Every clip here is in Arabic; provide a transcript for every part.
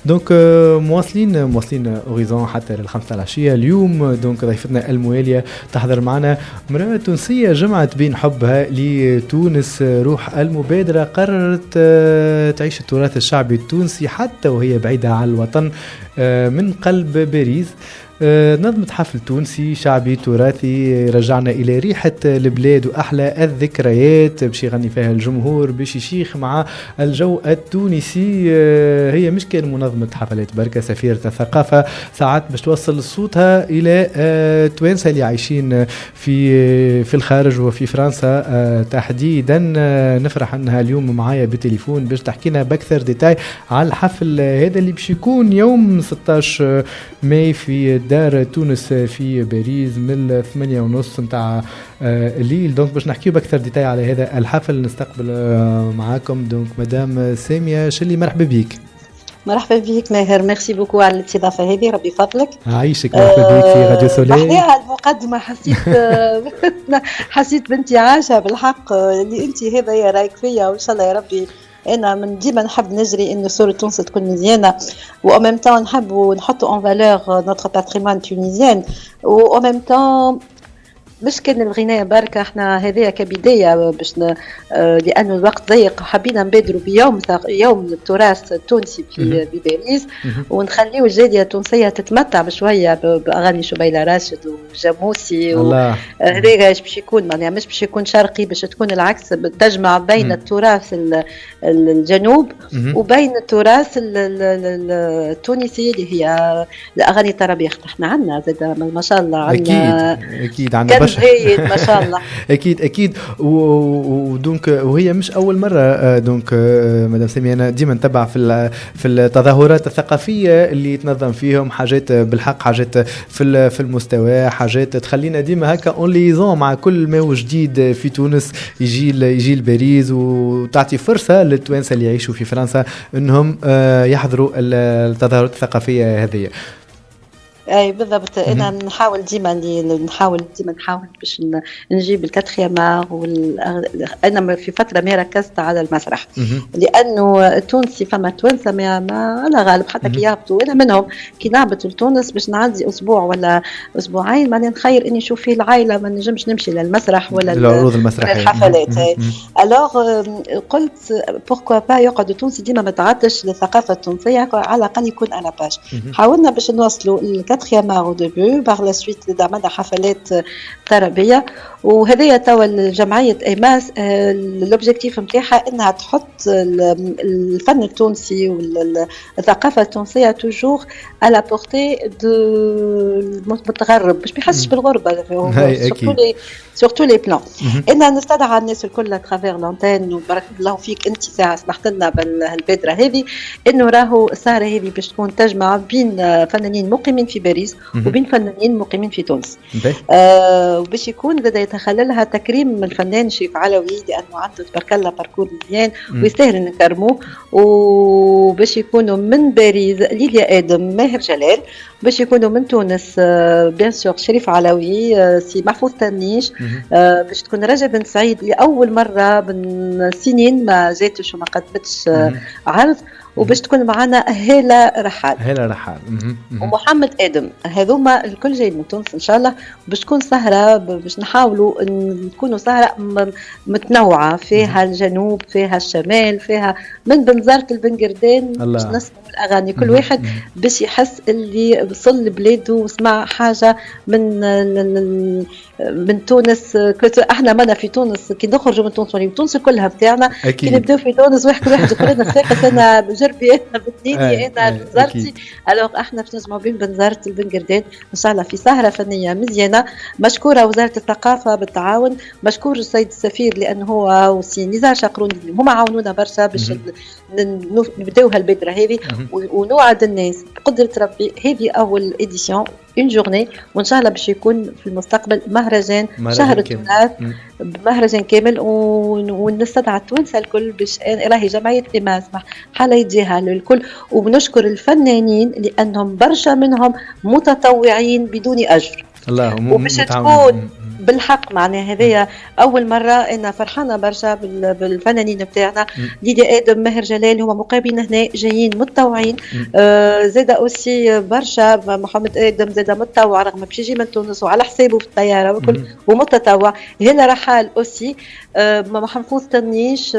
دونك مواصلين اوريزون حتى للخمسة العشية اليوم. دونك ضيفتنا الموالية تحضر معنا امرأة تونسية جمعت بين حبها لتونس روح المبادرة، قررت تعيش التراث الشعبي التونسي حتى وهي بعيدة عن الوطن من قلب باريس. نظمت حفل تونسي شعبي تراثي رجعنا إلى ريحة البلاد وأحلى الذكريات باش يغني فيها الجمهور باش يشيخ مع الجو التونسي. هي مش كان منظمة حفلات بركة، سفيرة الثقافة ساعات باش توصل صوتها إلى توانسة اللي عايشين في الخارج وفي فرنسا تحديدا. نفرح أنها اليوم معايا بالتليفون باش تحكينا بأكثر ديتاي على الحفل هذا اللي باش يكون يوم 16 ماي في دار تونس في باريس من 8:30 متاع الليل. دونك باش نحكيو باكثر ديتاي على هذا الحفل. نستقبل معاكم دونك مدام سامية شلي، مرحبا بيك. مرحبا بك ماهر، ميرسي بوكو على الاستضافه هذه، ربي فضلك. عايشك، مرحبا بك في راديو سولي. بعدها المقدمه حسيت بنتي عاشه بالحق اللي انت هذا يا رايك فيا، وان شاء الله يا ربي. انا من ديما نحب نجري انه صوره تونس تكون مزيانه، و ميم طون نحب نحطوا اون فالور نوتر باتريمون تونيزيان، و ميم طون مش كان الغناء بركة. احنا هذه كبداية باش لأنه الوقت ضيق حبينا نبادروا يوم التراث التونسي في باريس، ونخليو الجالية التونسية تتمتع بشوية بأغاني شبيلة راشد وجاموسي. هذا باش يكون معناها مش باش يكون شرقي، باش تكون العكس، تجمع بين التراث الجنوب وبين التراث التونسي اللي هي الأغاني الطرابيخ. احنا عندنا زاد ما شاء الله، عندنا أكيد عندنا ما شاء الله. اكيد ودونك وهي مش اول مره. دونك مدام سامية انا ديما نتبع في التظاهرات الثقافيه اللي تنظم فيهم حاجات بالحق، حاجات في المستوى، حاجات تخلينا ديما هكا اون ليزون مع كل ما هو جديد في تونس يجي لباريس، وتعطي فرصه للتوانسه اللي يعيشوا في فرنسا انهم يحضروا التظاهرات الثقافيه هذه. اي بالضبط. انا نحاول ديما باش نجيب الكاتخيامار انا في فتره ما ركزت على المسرح، لانه التونسي فما توانسه ما على غالب حتى كي يهبطوا، انا منهم كي نهبط لتونس باش نعدي اسبوع ولا اسبوعين ماني نخير اني نشوف فيه العائله، ما نجمش نمشي للمسرح ولا العروض المسرحيه الحفلات. الوغ قلت بوركوا با يقعد التونسي ديما ما تعدش للثقافه التونسيه، على الاقل يكون على باج. حاولنا باش نوصلوا خيامار ودبو بار لا سويت دعمنا حفلات طربيه، وهذه توا الجمعيه ايماس الاوبجيكتيف نتاعها انها تحط الفن التونسي والثقافه التونسيه توجور على بورتي دو المتغرب باش ما يحسش بالغربه سورتو لي بلان. انا نستدعى الناس الكل اترافير لانتين، وبارك الله فيك انت ساعه سمحت لنا بالبادره هذه، انه راهو السهره هذه باش تكون تجمع بين فنانين مقيمين في باريس وبين فنانين مقيمين في تونس، وباش يكون زاد يتخللها تكريم الفنان شريف علوي لانه عنده تبارك الله باركور مزيان ويستاهل نكرموه، وباش يكونوا من باريس ليليا ادم، ماهر جلال، باش يكونوا من تونس بيان سور شريف علوي، سي محفوظ تنيش، باش تكون رجب بن سعيد لأول مرة من سنين ما جاتش وما قدمتش عرض، وباش تكون معنا هالة رحال ومحمد آدم. هذوما الكل جايين من تونس إن شاء الله، باش تكون سهرة باش نحاولوا نكونوا سهرة متنوعة، فيها الجنوب فيها الشمال فيها من بنزرت البنقردان، باش نسمع الأغاني كل واحد باش يحس اللي وصل لبلاده وسمع حاجة من تونس. احنا مانا في تونس كي نخرجوا من تونس وني تونس كلها بتاعنا، كي نبداو في تونس واحد يقول لنا ساقط انا بجربي انا بثنيني انا بنزرتي. الوغ احنا باش نجمعوا بين بنزرت البنقردان ان شاء الله في سهره فنيه مزيانه. مشكوره وزاره الثقافه بالتعاون، مشكور السيد السفير لانه هو وسي نزار شقرون هما عاونونا برشا باش نبداو هالبدره هذه، ونوعد الناس بقدره ربي هذه اول اديسيون اون جورني، وان شاء الله باش يكون في المستقبل مهرجان شهر التراث بمهرجان كامل، ونستدعى التوانسه الكل باش راهي جمعيه ايماس حاله يديها للكل. وبنشكر الفنانين لانهم برشا منهم متطوعين بدون اجر، الله وباش تكون بالحق معناها هذيا اول مره انا فرحانه برشا بالفنانين بتاعنا ديدي ادم ماهر جلال هما مقابلين هنا جايين متطوعين. زاد اوسي برشا محمد ادم زاد متطوع رغم باش يجي من تونس وعلى حسابه في الطياره وكل ومتطوع. هنا رحال اوسي محفوظ تنيش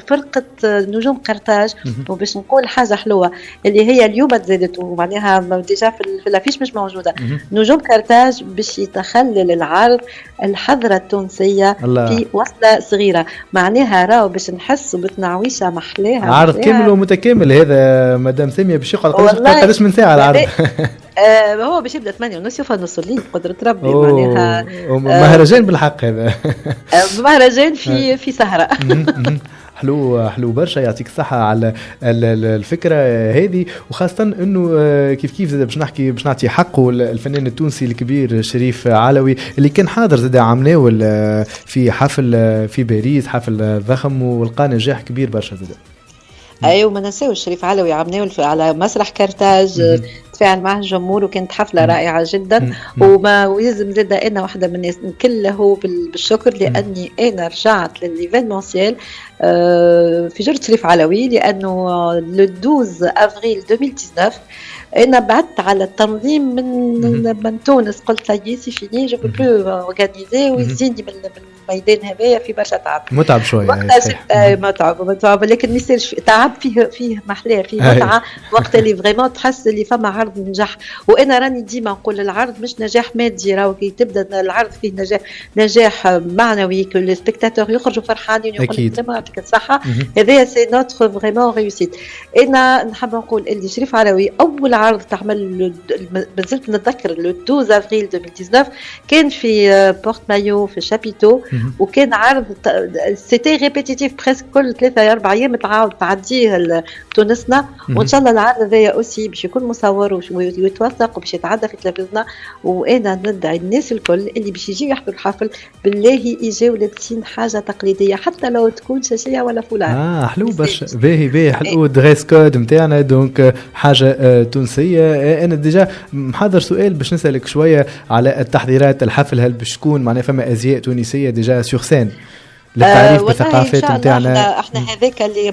فرقه نجوم قرطاج. وباش نقول حاجه حلوه اللي هي اليوم تزادت ومعناها ديجا في الافيش مش موجوده. نجوم قرطاج باش يتخلل العرض الحضرة التونسية في وصلة صغيرة معناها راهو باش نحسوا بتنعويشة محلاها عرض كامل ومتكامل. هذا مدام سامية باش يقعد قداش من ساعة العرض؟ هو باش يبدا 8:30 يوفى نص الليل بقدرة ربي معناها مهرجان بالحق هذا. مهرجان في سهرة. حلو برشا. يعطيك الصحة على الفكرة هذه وخاصة انه كيف زاد باش نعطي حقه الفنان التونسي الكبير شريف علوي اللي كان حاضر زاد عمناول في حفل في باريس حفل ضخم ولقى نجاح كبير برشا زاد. ايوه ما نساوش شريف علوي عمناول على مسرح قرطاج تفاعل معه الجمهور وكانت حفله رائعه جدا. ويلزم زاد انا واحده من الناس نكله بالشكر لاني انا رجعت للإيفينمونسيال في جرة شريف علوي لانه لو 12 افريل 2019 انا بعدت على التنظيم من تونس قلت لي سي فيني جو بو بلو اورغانيزي ويزيدني من الميدان هذايا في برشا تعب متعب شويه متعب لكن ما يصيرش تعب فيه محلاه فيه متعه وقت اللي فريمون تحس اللي فما عرض نجح. وانا راني ديما نقول العرض مش نجاح مادي راهو كي تبدا العرض فيه نجاح معنوي كل السبيكتاتور يخرجوا فرحانين يقولوا تمام يعطيك الصحه. هذايا سي نوتر فريمون ريوسيت. انا نحب نقول اللي شريف علوي اول عرض تعمل مازلت نتذكر لو 12 افريل 2019 كان في بورت مايو في شابيتو وكان عرض سيتي ريبيتيتيف بريسك كل 3-4 ايام تعديه تونسنا. وان شاء الله العرض هذايا اوسي باش يكون مصور ويتوثق وباش يتعدى في تلفزيوننا. وانا ندعي الناس الكل اللي باش يجيو يحضروا الحفل بالله يجيو لابسين حاجه تقليديه حتى لو تكون شاشيه ولا فولار. حلو برشا باهي حلو دريس كود نتاعنا دونك حاجه تونسيه. انا ديجا محضر سؤال باش نسالك شويه على التحضيرات الحفل. هل باش تكون معناها فما ازياء تونسيه ديجا سور سين للتعريف بالثقافات نتاعنا؟ احنا هذاك اللي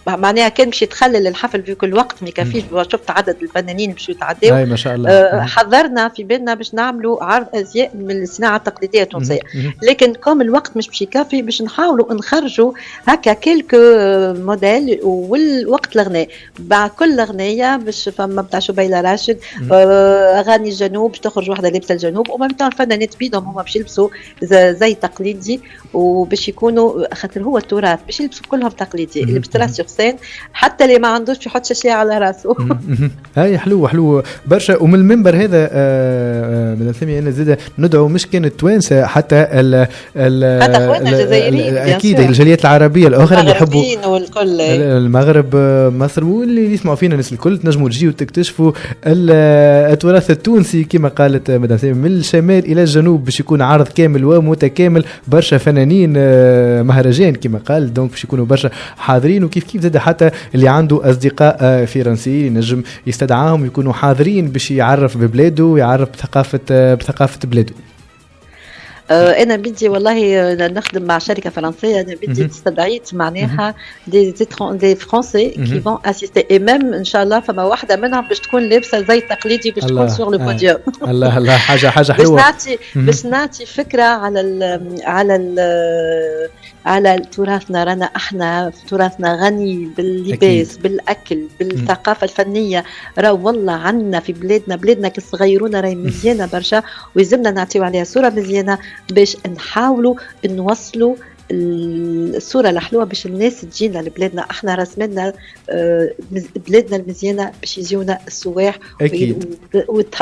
معناها كان باش يتخلل الحفل في كل وقت ما يكفيش. شفت عدد الفنانين باش يتعداو ما شاء الله. حضرنا في بالنا باش نعملوا عرض ازياء من الصناعه التقليديه التونسيه لكن كم الوقت مش باش يكفي باش نحاولوا نخرجوا هكا كيلكو موديل. والوقت الغناء بعد كل اغنيه باش فما بتاع شبيله راشد اغاني الجنوب باش تخرج واحده لابسه الجنوب وما بتاع الفنانات بيدهم هما باش يلبسوا زي تقليدي وباش يكونوا خاطر هو التراث باش يلبسوا كلهم تقليدي اللي باش حتى اللي ما عندوش يحط شاشة على راسه. هاي حلو برشا. ومن المنبر هذا مدام سامية أنا زيادة ندعو مش كانت توانسة حتى اخواننا الجزائريين اكيد الجاليات العربيه الاخرى اللي يحبوا والكل المغرب مصر واللي يسمعوا فينا الناس الكل تنجموا تجيوا تكتشفوا التراث التونسي كما قالت مدام سامية من الشمال الى الجنوب باش يكون عرض كامل ومتكامل. برشا فنانين مهرجان كما قال دونك باش يكونوا برشا حاضرين. وكيف زاد حتى اللي عنده اصدقاء فرنسيين ينجم يستدعاهم يكونوا حاضرين باش يعرف ببلاده ويعرف بثقافه بلاده. انا بدي والله نخدم مع شركه فرنسيه. انا بدي استدعيت معناها دي فرونسي كي فون اسيستي اي ميم ان شاء الله فما واحده منهم باش تكون لابسه زي تقليدي باش تكون سور لو بوديوم. الله حاجه حلوه باش نعطي فكره على تراثنا. رانا احنا تراثنا غني باللباس بالاكل بالثقافه الفنيه. راه والله عندنا في بلادنا كصغيرونه راهي مزيانه برشا ويلزمنا نعطيو عليها صوره مزيانه باش نحاولوا نوصلوا الصورة الحلوة باش الناس تجينا لبلادنا. احنا رسمنا بلادنا المزيانة باش يجيونا السواح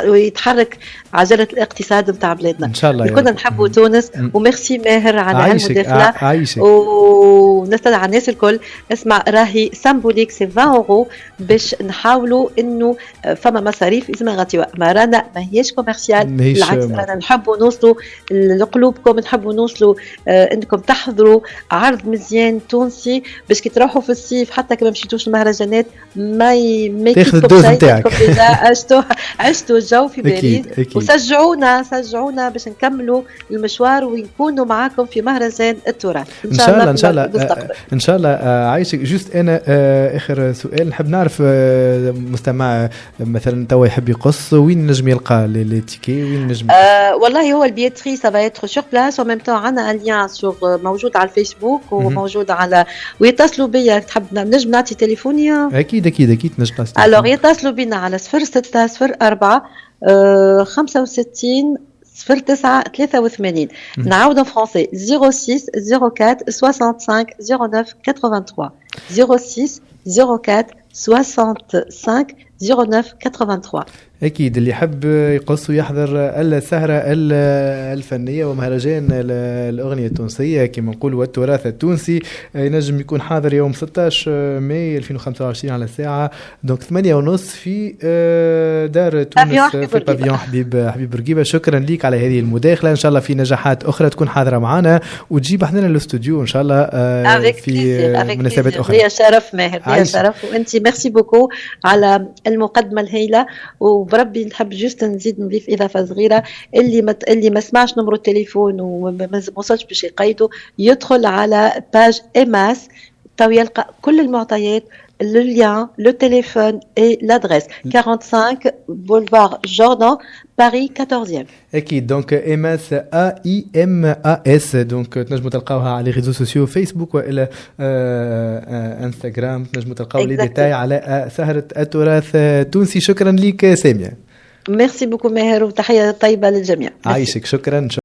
ويتحرك عجلة الاقتصاد متاع بلادنا ان شاء الله. كنا نحبوا تونس وميرسي ماهر على هالمداخلة ونستدعى الناس الكل. اسمع راهي سامبوليك سي 20 اورو باش نحاولوا انه فما مصاريف لازم نغطيوها. ما رانا ماهيش كوميرسيال بالعكس رانا نحبوا نوصلوا لقلوبكم نحبوا نوصلوا انكم تحضروا تحضروا عرض مزيان تونسي باش كي تروحوا في الصيف حتى كما مشيتوش المهرجانات ما تاخذ الدوز نتاعك. عشتوا الجو في باريس. وشجعونا باش نكملوا المشوار ونكونوا معاكم في مهرجان التراث ان شاء الله عايشك. جوست انا اخر سؤال نحب نعرف مستمع مثلا توا يحب يقص وين نجم يلقى لي تيكي وين نجم والله هو البيتري سا فا ايتر سور بلاس وميم طون عندنا ان لين سور موجود على الفيسبوك وموجود على ويتصلوا بيا تحب نجم نعطي تليفوني اكيد نجم الوغ يتصلوا بينا على 0604 65 09 83 نعاود فرونسي 06 04 65 09 83 06 04 65 09 83. أكيد اللي يحب يقص ويحضر السهرة الفنية ومهرجان الأغنية التونسية كما نقول والتراث التونسي ينجم يكون حاضر يوم 16 ماي 2025 على الساعة دونك 8:30 في دار تونس في بافيون حبيب بورقيبة. شكرا ليك على هذه المداخلة. إن شاء الله في نجاحات أخرى تكون حاضرة معنا وتجيب احنا الاستوديو إن شاء الله في مناسبات أخرى. لي شرف ماهر لي شرف وأنت ميرسي بوكو على المقدمة الهائلة وبربي نحب جوست نزيد نضيف اضافه صغيره اللي ما سمعش نمرو التليفون وما وصلش باش يقيدوا يدخل على باج إماس تو يلقى كل المعطيات le lien, le téléphone et l'adresse 45 boulevard Jordan Paris 14e. أكيد دونك إماس AIMAS دونك تنجموا تلقاوها على ريزو سوسيو فيسبوك وإلى انستغرام تنجموا تلقاو لي ديتاي على سهرة التراث التونسي. شكرا ليك سامية. ميرسي بوكو ماهر وتحية طيبة للجميع. عايشك. شكرا.